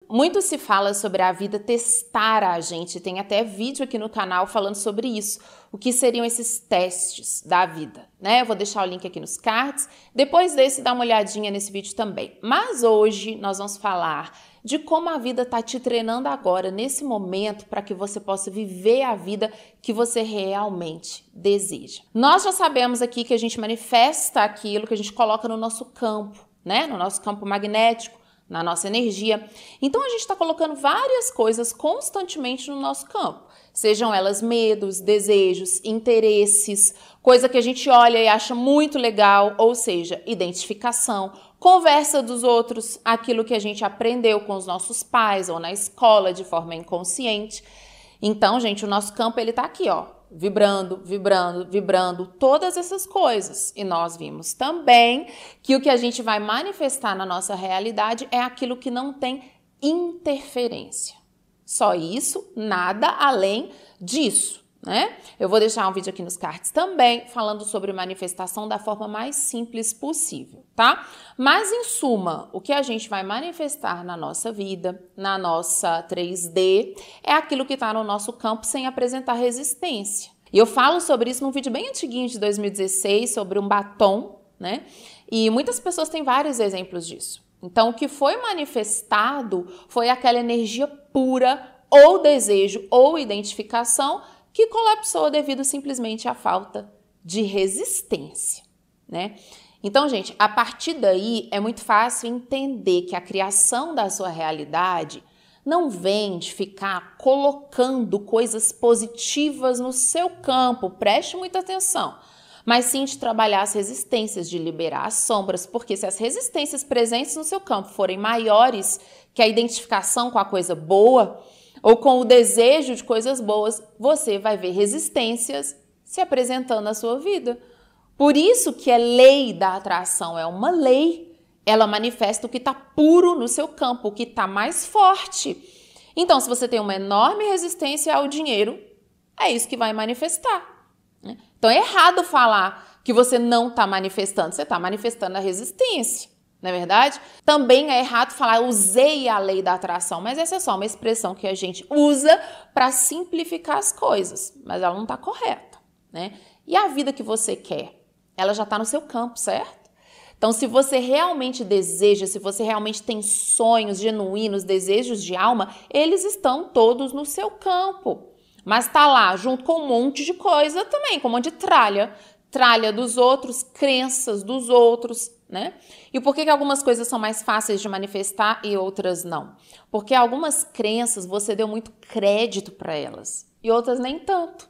muito se fala sobre a vida testar a gente, tem até vídeo aqui no canal falando sobre isso, o que seriam esses testes da vida, né? Eu vou deixar o link aqui nos cards, depois desse dá uma olhadinha nesse vídeo também. Mas hoje nós vamos falar de como a vida está te treinando agora, nesse momento, para que você possa viver a vida que você realmente deseja. Nós já sabemos aqui que a gente manifesta aquilo que a gente coloca no nosso campo, né? No nosso campo magnético, na nossa energia. Então a gente está colocando várias coisas constantemente no nosso campo, sejam elas medos, desejos, interesses, coisa que a gente olha e acha muito legal, ou seja, identificação, conversa dos outros, aquilo que a gente aprendeu com os nossos pais ou na escola de forma inconsciente. Então, gente, o nosso campo ele tá aqui, ó, vibrando, vibrando, vibrando, todas essas coisas. E nós vimos também que o que a gente vai manifestar na nossa realidade é aquilo que não tem interferência. Só isso, nada além disso, né? Eu vou deixar um vídeo aqui nos cards também falando sobre manifestação da forma mais simples possível, tá? Mas em suma, o que a gente vai manifestar na nossa vida, na nossa 3D, é aquilo que está no nosso campo sem apresentar resistência. E eu falo sobre isso num vídeo bem antiguinho de 2016, sobre um batom, né? E muitas pessoas têm vários exemplos disso. Então, o que foi manifestado foi aquela energia pura, ou desejo, ou identificação, que colapsou devido simplesmente à falta de resistência, né? Então, gente, a partir daí é muito fácil entender que a criação da sua realidade não vem de ficar colocando coisas positivas no seu campo, preste muita atenção, mas sim de trabalhar as resistências, de liberar as sombras, porque se as resistências presentes no seu campo forem maiores que a identificação com a coisa boa, ou com o desejo de coisas boas, você vai ver resistências se apresentando na sua vida. Por isso que a lei da atração é uma lei. Ela manifesta o que está puro no seu campo, o que está mais forte. Então, se você tem uma enorme resistência ao dinheiro, é isso que vai manifestar. Então, é errado falar que você não está manifestando, você está manifestando a resistência. Não é verdade? Também é errado falar, usei a lei da atração, mas essa é só uma expressão que a gente usa para simplificar as coisas, mas ela não está correta, né? E a vida que você quer, ela já está no seu campo, certo? Então, se você realmente deseja, se você realmente tem sonhos genuínos, desejos de alma, eles estão todos no seu campo, mas está lá junto com um monte de coisa também, com um monte de tralha dos outros, crenças dos outros, né? E por que algumas coisas são mais fáceis de manifestar e outras não? Porque algumas crenças você deu muito crédito para elas e outras nem tanto.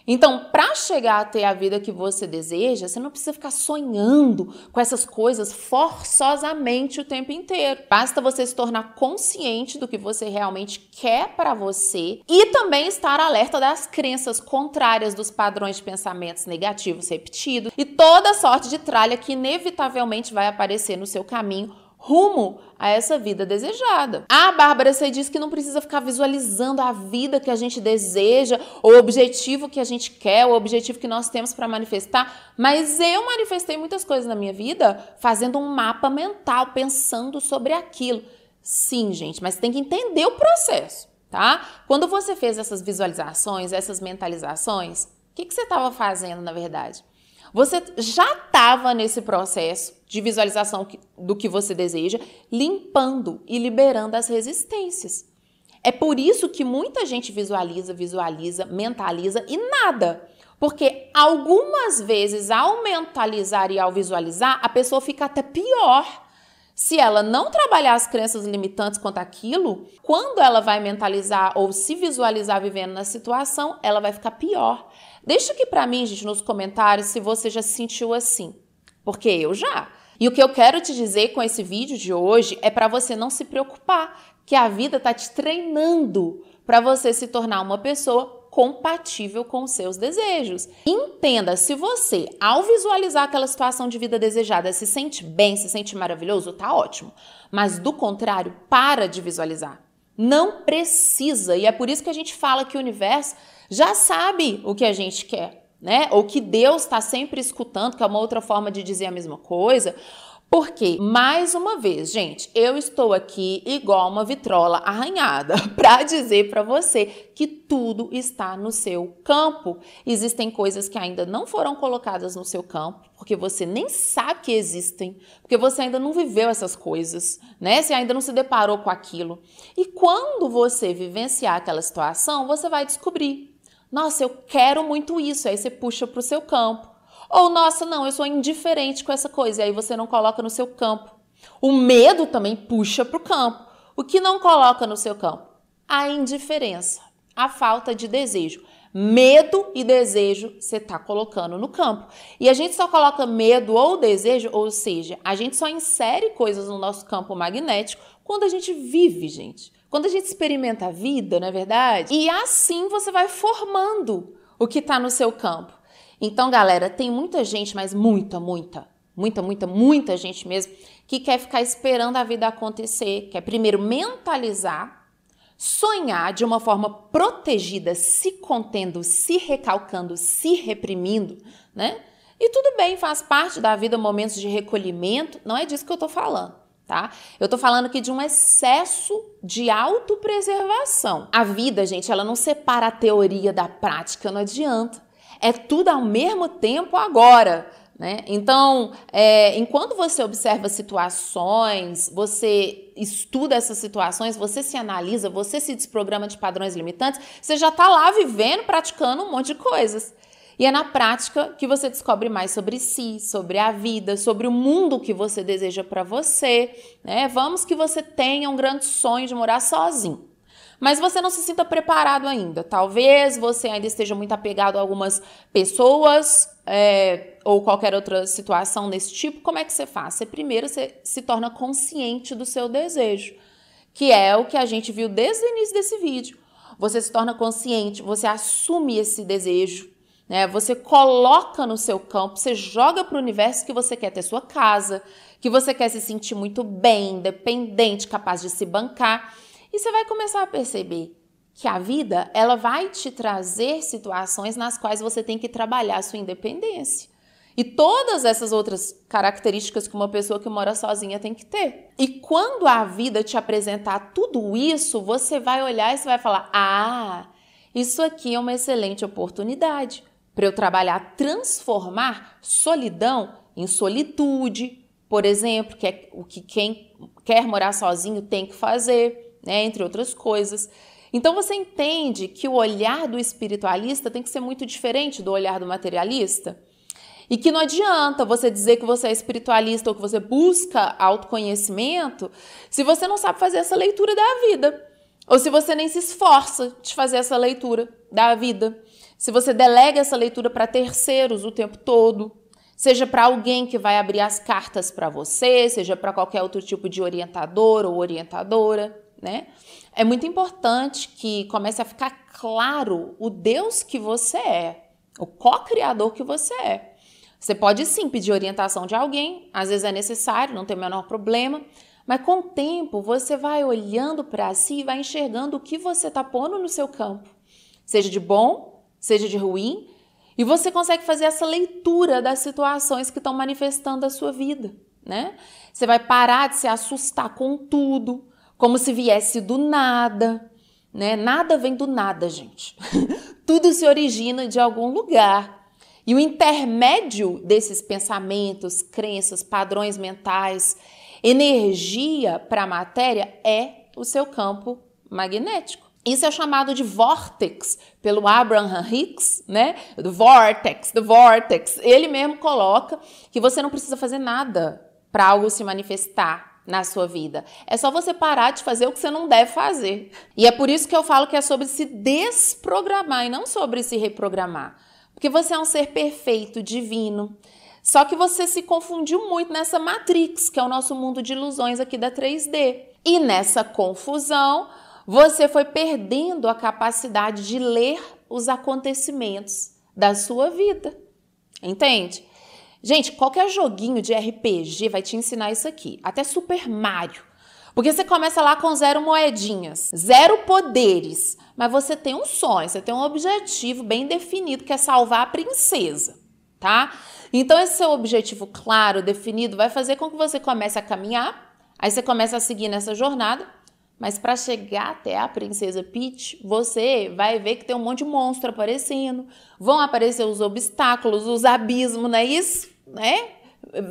Então, para chegar a ter a vida que você deseja, você não precisa ficar sonhando com essas coisas forçosamente o tempo inteiro. Basta você se tornar consciente do que você realmente quer para você e também estar alerta das crenças contrárias, dos padrões de pensamentos negativos repetidos e toda sorte de tralha que inevitavelmente vai aparecer no seu caminho rumo a essa vida desejada. Ah, Bárbara, você diz que não precisa ficar visualizando a vida que a gente deseja, o objetivo que a gente quer, o objetivo que nós temos para manifestar, mas eu manifestei muitas coisas na minha vida fazendo um mapa mental, pensando sobre aquilo. Sim, gente, mas tem que entender o processo, tá? Quando você fez essas visualizações, essas mentalizações, o que você estava fazendo, na verdade? Você já estava nesse processo de visualização do que você deseja, limpando e liberando as resistências. É por isso que muita gente visualiza, mentaliza e nada. Porque algumas vezes, ao mentalizar e ao visualizar, a pessoa fica até pior. Se ela não trabalhar as crenças limitantes quanto àquilo, quando ela vai mentalizar ou se visualizar vivendo na situação, ela vai ficar pior. Deixa aqui pra mim, gente, nos comentários se você já se sentiu assim, porque eu já. E o que eu quero te dizer com esse vídeo de hoje é para você não se preocupar, que a vida tá te treinando para você se tornar uma pessoa compatível com os seus desejos. Entenda, se você, ao visualizar aquela situação de vida desejada, se sente bem, se sente maravilhoso, tá ótimo. Mas do contrário, para de visualizar. Não precisa. E é por isso que a gente fala que o universo já sabe o que a gente quer, né? Ou que Deus está sempre escutando, que é uma outra forma de dizer a mesma coisa. Porque, mais uma vez, gente, eu estou aqui igual uma vitrola arranhada para dizer para você que tudo está no seu campo. Existem coisas que ainda não foram colocadas no seu campo, porque você nem sabe que existem, porque você ainda não viveu essas coisas, né? Você ainda não se deparou com aquilo. E quando você vivenciar aquela situação, você vai descobrir: nossa, eu quero muito isso. Aí você puxa para o seu campo. Ou, nossa, não, eu sou indiferente com essa coisa. E aí você não coloca no seu campo. O medo também puxa para o campo. O que não coloca no seu campo? A indiferença, a falta de desejo. Medo e desejo você está colocando no campo. E a gente só coloca medo ou desejo, ou seja, a gente só insere coisas no nosso campo magnético quando a gente vive, gente. Quando a gente experimenta a vida, não é verdade? E assim você vai formando o que está no seu campo. Então, galera, tem muita gente, mas muita gente mesmo, que quer ficar esperando a vida acontecer, quer primeiro mentalizar, sonhar de uma forma protegida, se contendo, se recalcando, se reprimindo, né? E tudo bem, faz parte da vida momentos de recolhimento, não é disso que eu tô falando, tá? Eu tô falando aqui de um excesso de autopreservação. A vida, gente, ela não separa a teoria da prática, não adianta. É tudo ao mesmo tempo agora, né? Então, enquanto você observa situações, você estuda essas situações, você se analisa, você se desprograma de padrões limitantes, você já está lá vivendo, praticando um monte de coisas. E é na prática que você descobre mais sobre si, sobre a vida, sobre o mundo que você deseja para você, né? Vamos que você tenha um grande sonho de morar sozinho. Mas você não se sinta preparado ainda. Talvez você ainda esteja muito apegado a algumas pessoas ou qualquer outra situação desse tipo. Como é que você faz? Primeiro você se torna consciente do seu desejo, que é o que a gente viu desde o início desse vídeo. Você se torna consciente, você assume esse desejo, né? Você coloca no seu campo, você joga para o universo que você quer ter sua casa, que você quer se sentir muito bem, independente, capaz de se bancar. E você vai começar a perceber que a vida, ela vai te trazer situações nas quais você tem que trabalhar a sua independência. E todas essas outras características que uma pessoa que mora sozinha tem que ter. E quando a vida te apresentar tudo isso, você vai olhar e você vai falar: ah, isso aqui é uma excelente oportunidade para eu trabalhar, transformar solidão em solitude, por exemplo, que é o que quem quer morar sozinho tem que fazer, né, entre outras coisas. Então você entende que o olhar do espiritualista tem que ser muito diferente do olhar do materialista? E que não adianta você dizer que você é espiritualista ou que você busca autoconhecimento se você não sabe fazer essa leitura da vida. Ou se você nem se esforça de fazer essa leitura da vida. Se você delega essa leitura para terceiros o tempo todo, seja para alguém que vai abrir as cartas para você, seja para qualquer outro tipo de orientador ou orientadora, né? É muito importante que comece a ficar claro o Deus que você é, o co-criador que você é. Você pode sim pedir orientação de alguém, às vezes é necessário, não tem o menor problema, mas com o tempo você vai olhando para si e vai enxergando o que você está pondo no seu campo, seja de bom, seja de ruim, e você consegue fazer essa leitura das situações que estão manifestando a sua vida, né? Você vai parar de se assustar com tudo, como se viesse do nada, né? Nada vem do nada, gente. Tudo se origina de algum lugar. E o intermédio desses pensamentos, crenças, padrões mentais, energia para a matéria é o seu campo magnético. Isso é chamado de vórtex pelo Abraham Hicks, né? Do vortex. Ele mesmo coloca que você não precisa fazer nada para algo se manifestar na sua vida. É só você parar de fazer o que você não deve fazer. E é por isso que eu falo que é sobre se desprogramar e não sobre se reprogramar. Porque você é um ser perfeito, divino. Só que você se confundiu muito nessa Matrix, que é o nosso mundo de ilusões aqui da 3D. E nessa confusão, você foi perdendo a capacidade de ler os acontecimentos da sua vida. Entende? Gente, qualquer joguinho de RPG vai te ensinar isso aqui. Até Super Mario. Porque você começa lá com 0 moedinhas, 0 poderes. Mas você tem um sonho, você tem um objetivo bem definido, que é salvar a princesa. tá? Então, esse seu objetivo claro, definido, vai fazer com que você comece a caminhar, aí você começa a seguir nessa jornada, mas para chegar até a Princesa Peach, você vai ver que tem um monte de monstro aparecendo, vão aparecer os obstáculos, os abismos, não é isso? Né?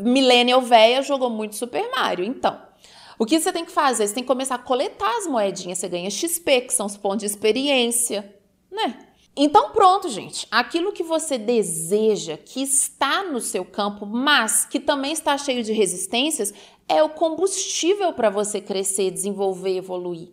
Millennial véia jogou muito Super Mario, então... O que você tem que fazer? Você tem que começar a coletar as moedinhas, você ganha XP, que são os pontos de experiência, né? Então pronto, gente. Aquilo que você deseja, que está no seu campo, mas que também está cheio de resistências, é o combustível para você crescer, desenvolver, evoluir.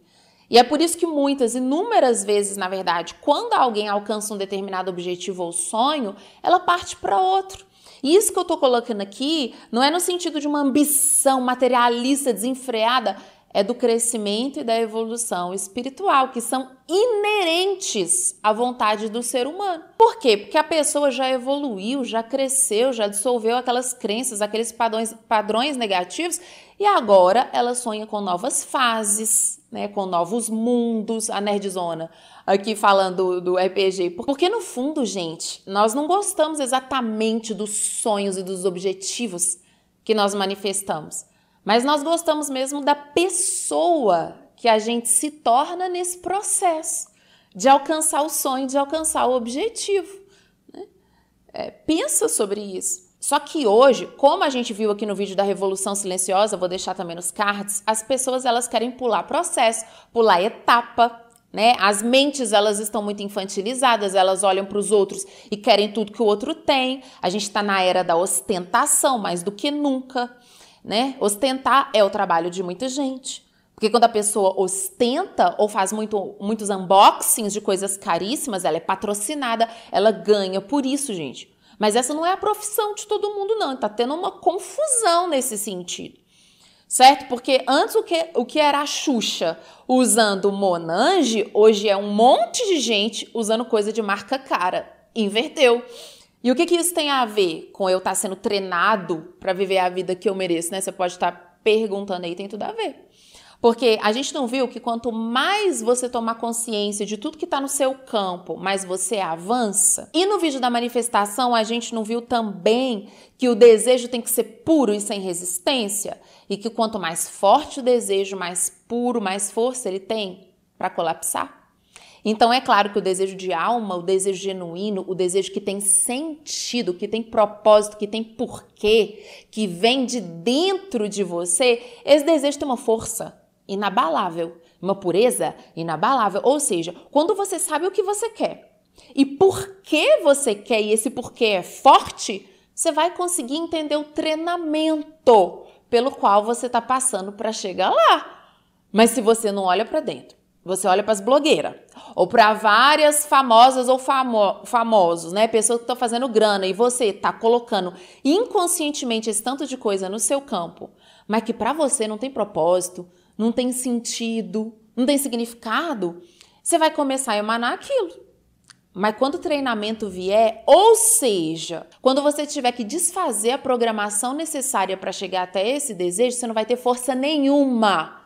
E é por isso que inúmeras vezes, na verdade, quando alguém alcança um determinado objetivo ou sonho, ela parte para outro. E isso que eu tô colocando aqui não é no sentido de uma ambição materialista desenfreada, é do crescimento e da evolução espiritual, que são inerentes à vontade do ser humano. Por quê? Porque a pessoa já evoluiu, já cresceu, já dissolveu aquelas crenças, aqueles padrões negativos, e agora ela sonha com novas fases, né, com novos mundos, a nerdzona aqui falando do RPG. Porque no fundo, gente, nós não gostamos exatamente dos sonhos e dos objetivos que nós manifestamos, mas nós gostamos mesmo da pessoa que a gente se torna nesse processo de alcançar o sonho, de alcançar o objetivo, né? Pensa sobre isso. Só que hoje, como a gente viu aqui no vídeo da Revolução Silenciosa, vou deixar também nos cards, as pessoas elas querem pular processo, pular etapa, né? As mentes elas estão muito infantilizadas, elas olham para os outros e querem tudo que o outro tem. A gente está na era da ostentação mais do que nunca, né? Ostentar é o trabalho de muita gente. Porque quando a pessoa ostenta ou faz muitos unboxings de coisas caríssimas, ela é patrocinada, ela ganha por isso, gente. Mas essa não é a profissão de todo mundo, não. Tá tendo uma confusão nesse sentido. Certo? Porque antes o que era a Xuxa usando Monange, hoje é um monte de gente usando coisa de marca cara. Inverteu. E o que isso tem a ver com eu estar sendo treinado para viver a vida que eu mereço, né? Você pode estar perguntando aí, tem tudo a ver. Porque a gente não viu que quanto mais você tomar consciência de tudo que está no seu campo, mais você avança. E no vídeo da manifestação, a gente não viu também que o desejo tem que ser puro e sem resistência? E que quanto mais forte o desejo, mais puro, mais força ele tem para colapsar? Então é claro que o desejo de alma, o desejo genuíno, o desejo que tem sentido, que tem propósito, que tem porquê, que vem de dentro de você, esse desejo tem uma força inabalável, uma pureza inabalável. Ou seja, quando você sabe o que você quer e por que você quer, e esse porquê é forte, você vai conseguir entender o treinamento pelo qual você está passando para chegar lá. Mas se você não olha para dentro, você olha para as blogueiras, ou para várias famosas ou famosos, né? Pessoas que estão fazendo grana e você está colocando inconscientemente esse tanto de coisa no seu campo, mas que para você não tem propósito, não tem sentido, não tem significado, você vai começar a emanar aquilo. Mas quando o treinamento vier, ou seja, quando você tiver que desfazer a programação necessária para chegar até esse desejo, você não vai ter força nenhuma.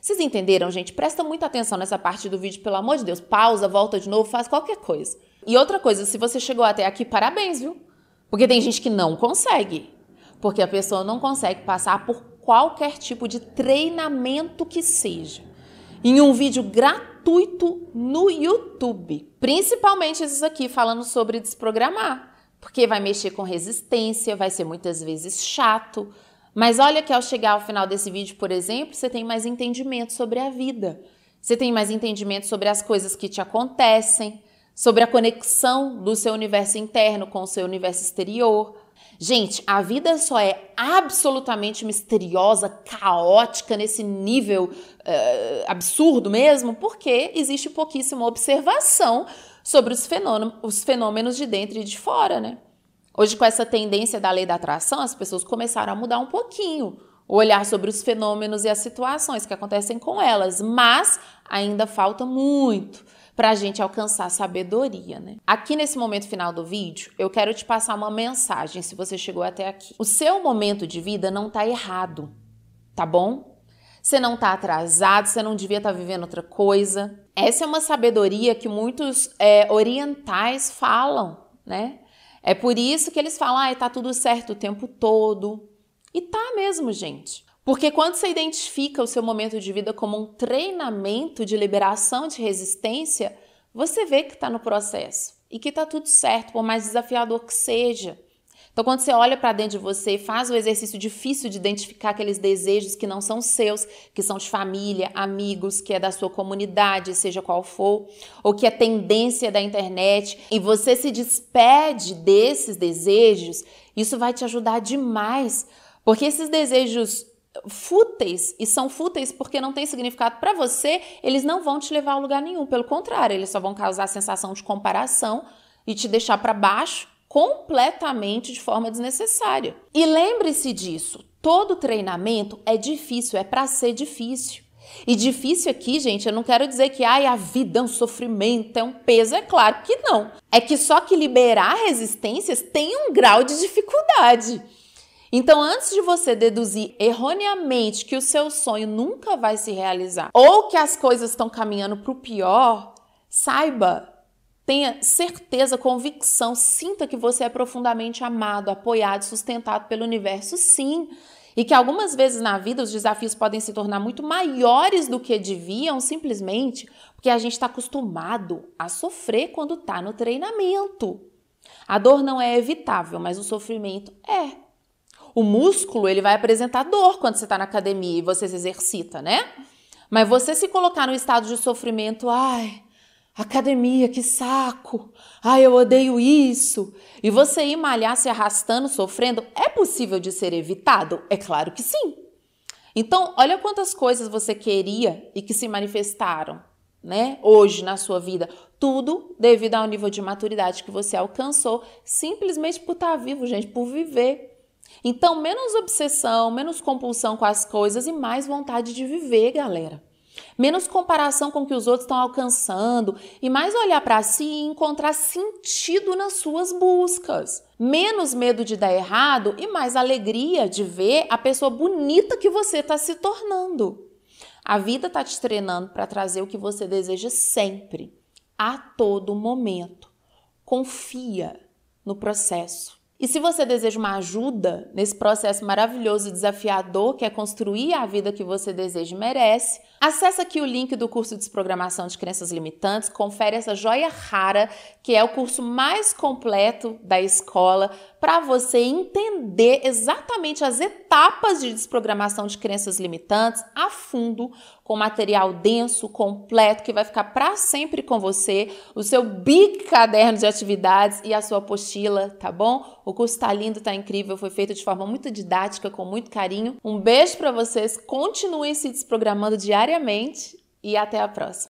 Vocês entenderam, gente? Presta muita atenção nessa parte do vídeo, pelo amor de Deus. Pausa, volta de novo, faz qualquer coisa. E outra coisa, se você chegou até aqui, parabéns, viu? Porque tem gente que não consegue. Porque a pessoa não consegue passar por qualquer tipo de treinamento que seja. Em um vídeo gratuito no YouTube. Principalmente esses aqui falando sobre desprogramar. Porque vai mexer com resistência, vai ser muitas vezes chato. Mas olha que ao chegar ao final desse vídeo, por exemplo, você tem mais entendimento sobre a vida. Você tem mais entendimento sobre as coisas que te acontecem, sobre a conexão do seu universo interno com o seu universo exterior. Gente, a vida só é absolutamente misteriosa, caótica, nesse nível absurdo mesmo, porque existe pouquíssima observação sobre os fenômenos de dentro e de fora, né? Hoje, com essa tendência da lei da atração, as pessoas começaram a mudar um pouquinho o olhar sobre os fenômenos e as situações que acontecem com elas, mas ainda falta muito para a gente alcançar sabedoria, né? Aqui nesse momento final do vídeo, eu quero te passar uma mensagem, se você chegou até aqui. O seu momento de vida não tá errado, tá bom? Você não tá atrasado, você não devia estar vivendo outra coisa. Essa é uma sabedoria que muitos orientais falam, né? É por isso que eles falam, tá tudo certo o tempo todo. E tá mesmo, gente. Porque quando você identifica o seu momento de vida como um treinamento de liberação de resistência, você vê que tá no processo e que tá tudo certo, por mais desafiador que seja. Então, quando você olha para dentro de você e faz o exercício difícil de identificar aqueles desejos que não são seus, que são de família, amigos, que é da sua comunidade, seja qual for, ou que é tendência da internet, e você se despede desses desejos, isso vai te ajudar demais, porque esses desejos fúteis, e são fúteis porque não tem significado para você, eles não vão te levar a lugar nenhum, pelo contrário, eles só vão causar a sensação de comparação e te deixar para baixo, completamente de forma desnecessária. E lembre-se disso, todo treinamento é difícil, é para ser difícil. E difícil aqui, gente, eu não quero dizer que a vida é um sofrimento, é um peso, é claro que não. É que só que liberar resistências tem um grau de dificuldade. Então, antes de você deduzir erroneamente que o seu sonho nunca vai se realizar ou que as coisas estão caminhando para o pior, saiba, tenha certeza, convicção, sinta que você é profundamente amado, apoiado, sustentado pelo universo, sim. E que algumas vezes na vida os desafios podem se tornar muito maiores do que deviam, simplesmente porque a gente está acostumado a sofrer quando está no treinamento. A dor não é evitável, mas o sofrimento é. O músculo, ele vai apresentar dor quando você está na academia e você se exercita, né? Mas você se colocar no estado de sofrimento, academia, que saco, eu odeio isso, e você ir malhar se arrastando, sofrendo, é possível de ser evitado? É claro que sim. Então, olha quantas coisas você queria e que se manifestaram, né, hoje na sua vida, tudo devido ao nível de maturidade que você alcançou, simplesmente por estar vivo, gente, por viver. Então, menos obsessão, menos compulsão com as coisas e mais vontade de viver, galera. Menos comparação com o que os outros estão alcançando e mais olhar para si e encontrar sentido nas suas buscas. Menos medo de dar errado e mais alegria de ver a pessoa bonita que você está se tornando. A vida está te treinando para trazer o que você deseja sempre, a todo momento. Confia no processo. E se você deseja uma ajuda nesse processo maravilhoso e desafiador que é construir a vida que você deseja e merece, acesse aqui o link do curso de Desprogramação de Crenças Limitantes, confere essa joia rara, que é o curso mais completo da escola, para você entender exatamente as etapas de desprogramação de crenças limitantes a fundo, com material denso, completo, que vai ficar para sempre com você, o seu big caderno de atividades e a sua apostila, tá bom? O curso tá lindo, tá incrível, foi feito de forma muito didática, com muito carinho. Um beijo para vocês, continuem se desprogramando diariamente e até a próxima.